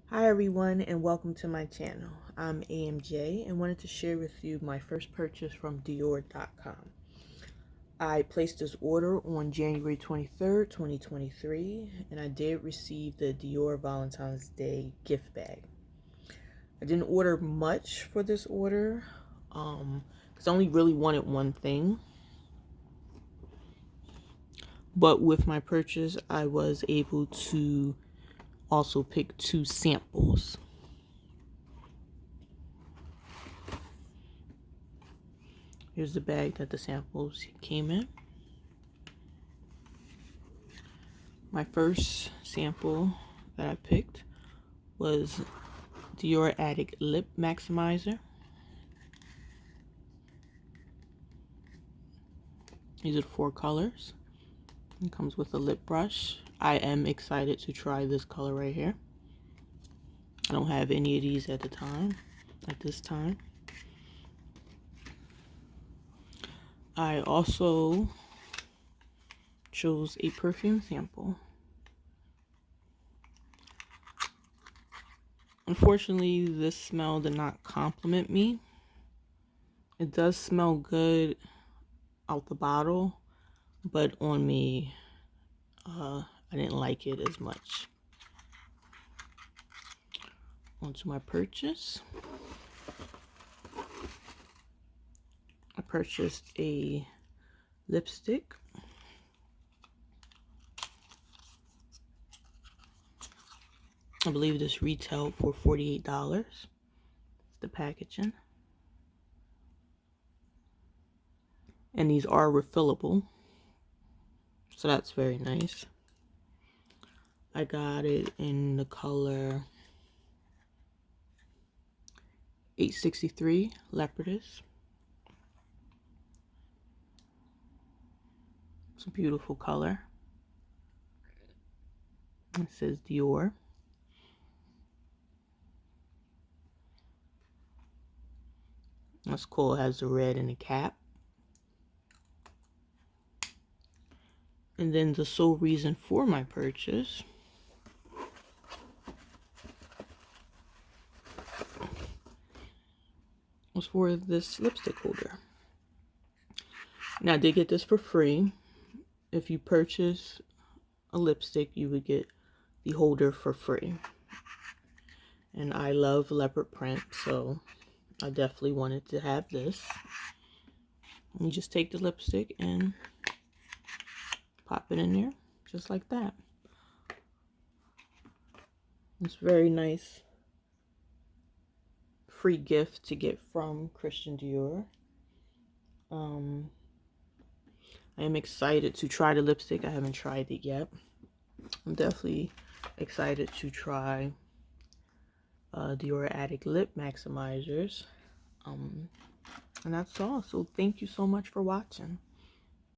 Hi everyone and welcome to my channel. I'm AMJ and wanted to share with you my first purchase from Dior.com. I placed this order on January 23rd, 2023 and I did receive the Dior Valentine's Day gift bag. I didn't order much for this order because I only really wanted one thing. But with my purchase, I was able to also pick 2 samples. Here's the bag that the samples came in. My first sample that I picked was Dior Addict Lip Maximizer. These are the 4 colors. It comes with a lip brush. I am excited to try this color right here. I don't have any of these at this time. I also chose a perfume sample. Unfortunately, this smell did not compliment me. It does smell good out the bottle, but on me, I didn't like it as much. Onto my purchase. I purchased a lipstick. I believe this retailed for $48. It's the packaging. And these are refillable. So that's very nice. I got it in the color 863 Leopardess. It's a beautiful color. It says Dior. That's cool. It has the red in the cap. And then the sole reason for my purchase was for this lipstick holder. Now, I did get this for free. If you purchase a lipstick, you would get the holder for free. And I love leopard print, so I definitely wanted to have this. You just take the lipstick and pop it in there, just like that. It's very nice free gift to get from Christian Dior. I am excited to try the lipstick. I haven't tried it yet. I'm definitely excited to try Dior Addict Lip Maximizers. And that's all. So thank you so much for watching.